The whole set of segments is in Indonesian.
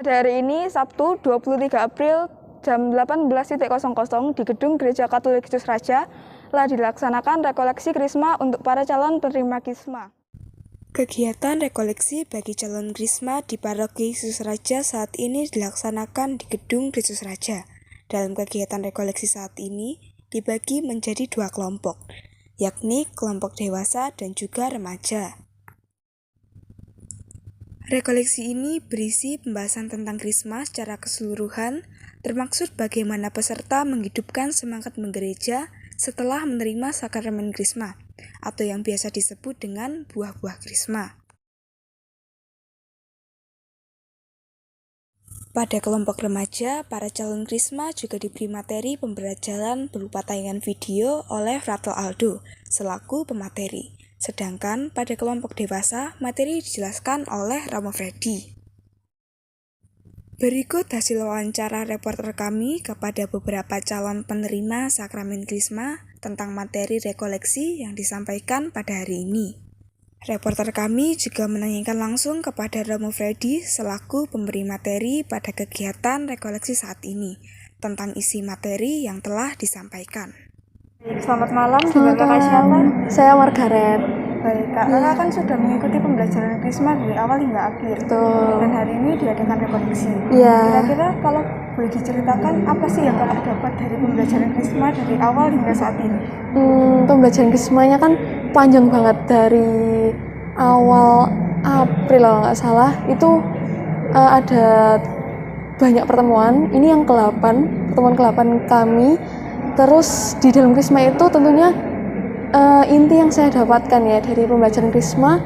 Pada hari ini, Sabtu 23 April jam 18.00 di Gedung Gereja Katolik Yesus Raja telah dilaksanakan rekoleksi Krisma untuk para calon penerima Krisma. Kegiatan rekoleksi bagi calon Krisma di Paroki Yesus Raja saat ini dilaksanakan di Gedung Yesus Raja. Dalam kegiatan rekoleksi saat ini dibagi menjadi 2 kelompok, yakni kelompok dewasa dan juga remaja. Rekoleksi ini berisi pembahasan tentang Krisma secara keseluruhan, termaksud bagaimana peserta menghidupkan semangat menggereja setelah menerima sakramen Krisma, atau yang biasa disebut dengan buah-buah Krisma. Pada kelompok remaja, para calon Krisma juga diberi materi pembelajaran berupa tayangan video oleh Frater Aldo selaku pemateri. Sedangkan pada kelompok dewasa, materi dijelaskan oleh Romo Freddy. Berikut hasil wawancara reporter kami kepada beberapa calon penerima sakramen Krisma tentang materi rekoleksi yang disampaikan pada hari ini. Reporter kami juga menanyakan langsung kepada Romo Freddy selaku pemberi materi pada kegiatan rekoleksi saat ini tentang isi materi yang telah disampaikan. Selamat malam, dengan kakak siapa? Saya Margaret. Baik, kakak kan sudah mengikuti pembelajaran Krisma dari awal hingga akhir. Betul. Dan hari ini diadakan rekoleksi. Iya. Kira-kira kalau boleh diceritakan apa sih yang kakak dapat dari pembelajaran Krisma dari awal hingga saat ini? Pembelajaran Krismanya kan panjang banget dari awal April kalau nggak salah. Itu ada banyak pertemuan. Ini yang ke-8, pertemuan ke-8 kami. Terus di dalam Krisma itu tentunya inti yang saya dapatkan ya dari pembelajaran Krisma,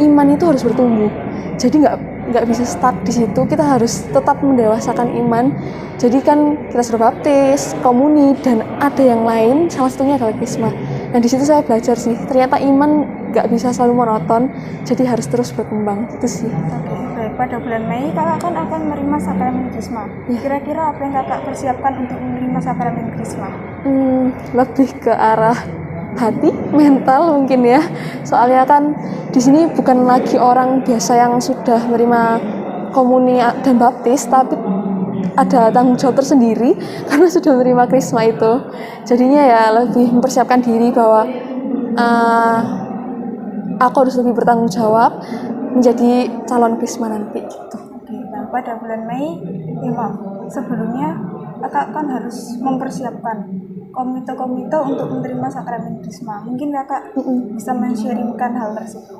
iman itu harus bertumbuh. Jadi nggak bisa stuck di situ. Kita harus tetap mendewasakan iman. Jadi kan kita sudah baptis, komuni, dan ada yang lain. Salah satunya adalah Krisma. Dan di situ saya belajar sih. Ternyata iman nggak bisa selalu monoton. Jadi harus terus berkembang. Itu sih. Baik, pada bulan Mei kakak kan akan menerima sakramen Krisma. Ya. Kira-kira apa yang kakak persiapkan untuk menerima sakramen Krisma? Lebih ke arah hati, mental mungkin ya. Soalnya kan di sini bukan lagi orang biasa yang sudah menerima komuni dan baptis, tapi ada tanggung jawab tersendiri karena sudah menerima Krisma itu. Jadinya ya lebih mempersiapkan diri bahwa aku harus lebih bertanggung jawab menjadi calon Krisma nanti gitu. Oke, nah pada bulan Mei, sebelumnya kakak kan harus mempersiapkan komite-komite untuk menerima sakramen Krisma. Mungkin kakak bisa men-sharingkan hal tersebut.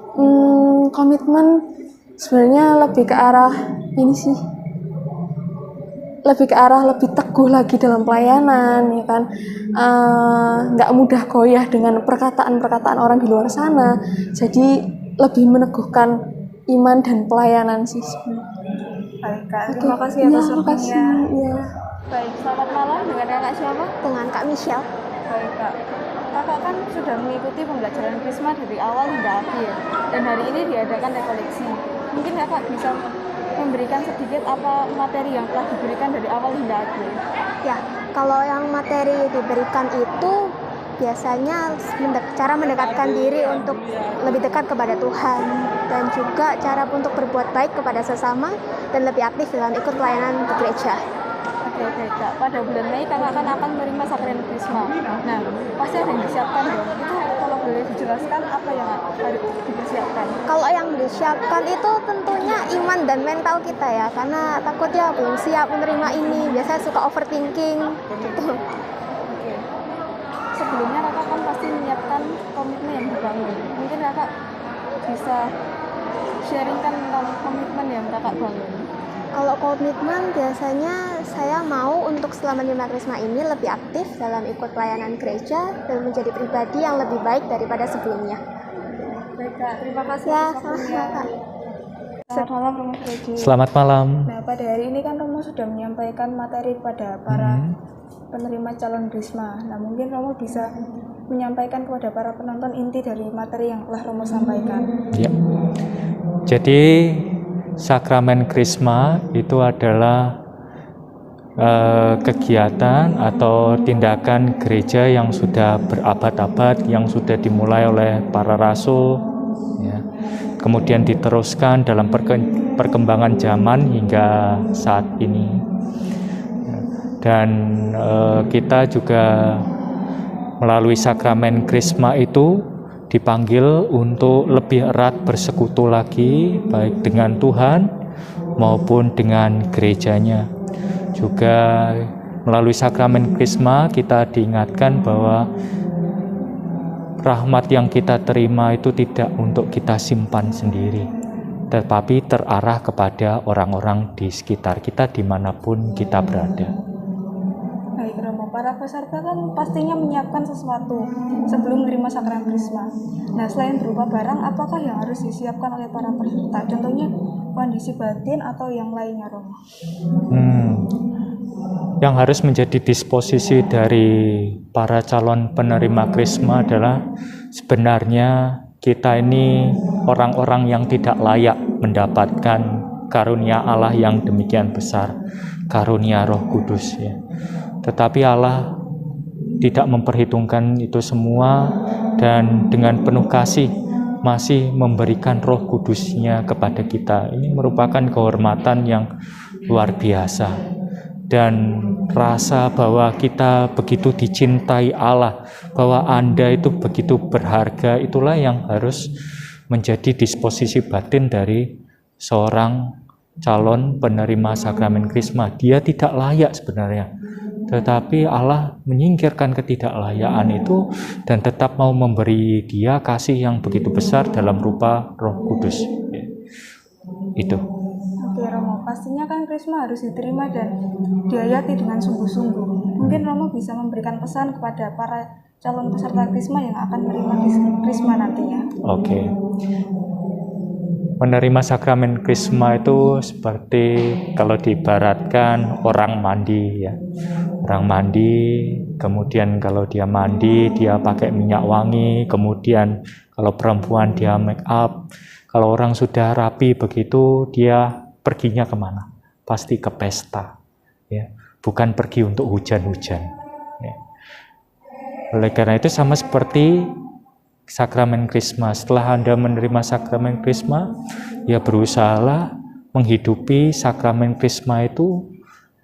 Komitmen sebenarnya lebih ke arah ini sih. Lebih ke arah lebih teguh lagi dalam pelayanan, ya kan? Nggak mudah goyah dengan perkataan-perkataan orang di luar sana. Jadi lebih meneguhkan iman dan pelayanan sih sebenarnya. Baik kak, terima kasih atas waktunya. Ya. Baik, selamat malam, dengan kakak siapa? Dengan Kak Michelle. Baik kak, kakak kan sudah mengikuti pembelajaran Krisma dari awal hingga akhir, dan hari ini diadakan rekoleksi. Mungkin kakak bisa memberikan sedikit apa materi yang telah diberikan dari awal hingga akhir? Ya, kalau yang materi diberikan itu biasanya cara mendekatkan diri untuk lebih dekat kepada Tuhan, dan juga cara untuk berbuat baik kepada sesama dan lebih aktif dalam ikut pelayanan di gereja. Oke kak, pada bulan Mei kakak akan menerima sakramen Krisma. Nah, pasti ada yang disiapkan dong. Itu kalau boleh dijelaskan apa yang harus dipersiapkan? Kalau yang disiapkan itu tentunya iman dan mental kita ya, karena takutnya belum siap menerima ini. Biasanya suka overthinking gitu. Oke. Sebelumnya kakak kan pasti menyiapkan komitmen yang dibangun. Mungkin kakak bisa sharingkan tentang komitmen yang kakak bangun. Kalau komitmen biasanya saya mau untuk selama menerima Krisma ini lebih aktif dalam ikut pelayanan gereja dan menjadi pribadi yang lebih baik daripada sebelumnya. Baik kak, terima kasih Ya, atas waktunya. Selamat malam Romo Freddy. Selamat malam. Nah, pada hari ini kan Romo sudah menyampaikan materi pada para penerima calon Krisma. Nah, mungkin Romo bisa menyampaikan kepada para penonton inti dari materi yang telah Romo sampaikan. Ya. Jadi sakramen Krisma itu adalah kegiatan atau tindakan gereja yang sudah berabad-abad, yang sudah dimulai oleh para rasul, ya. kemudian diteruskan dalam perkembangan zaman hingga saat ini. Dan kita juga melalui sakramen Krisma itu dipanggil untuk lebih erat bersekutu lagi, baik dengan Tuhan maupun dengan gerejanya. Juga melalui sakramen Krisma kita diingatkan bahwa rahmat yang kita terima itu tidak untuk kita simpan sendiri, tetapi terarah kepada orang-orang di sekitar kita dimanapun kita berada. Baik Romo, para peserta kan pastinya menyiapkan sesuatu sebelum menerima sakramen Krisma. Nah, selain berupa barang, apakah yang harus disiapkan oleh para peserta? Contohnya kondisi batin atau yang lainnya, Romo? Yang harus menjadi disposisi dari para calon penerima Krisma adalah sebenarnya kita ini orang-orang yang tidak layak mendapatkan karunia Allah yang demikian besar, karunia Roh Kudus ya. Tetapi Allah tidak memperhitungkan itu semua dan dengan penuh kasih masih memberikan Roh Kudus-Nya kepada kita. Ini merupakan kehormatan yang luar biasa dan rasa bahwa kita begitu dicintai Allah, bahwa Anda itu begitu berharga, itulah yang harus menjadi disposisi batin dari seorang calon penerima sakramen Krisma. Dia tidak layak sebenarnya, tetapi Allah menyingkirkan ketidaklayaan itu dan tetap mau memberi dia kasih yang begitu besar dalam rupa Roh Kudus. Itu. Oke Romo, pastinya kan Krisma harus diterima dan dihayati dengan sungguh-sungguh. Mungkin Romo bisa memberikan pesan kepada para calon peserta Krisma yang akan menerima Krisma nantinya. Oke. Menerima sakramen Krisma itu seperti kalau diibaratkan orang mandi ya. Orang mandi, kemudian kalau dia mandi dia pakai minyak wangi, kemudian kalau perempuan dia make up. Kalau orang sudah rapi begitu dia perginya kemana? Pasti ke pesta, ya. Bukan pergi untuk hujan-hujan. Ya. Oleh karena itu sama seperti sakramen Krisma. Setelah Anda menerima sakramen Krisma, ya berusahalah menghidupi sakramen Krisma itu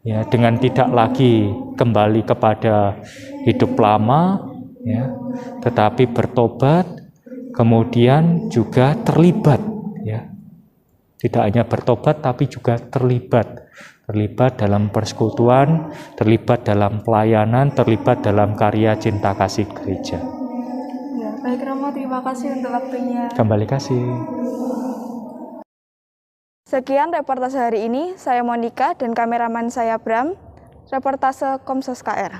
ya dengan tidak lagi kembali kepada hidup lama, ya, tetapi bertobat, kemudian juga terlibat, ya. Tidak hanya bertobat tapi juga terlibat dalam persekutuan, terlibat dalam pelayanan, terlibat dalam karya cinta kasih gereja. Ya, baik Romo, terima kasih untuk waktunya. Kembali kasih. Sekian reportase hari ini, saya Monica dan kameraman saya Bram, reportase Komsos KR.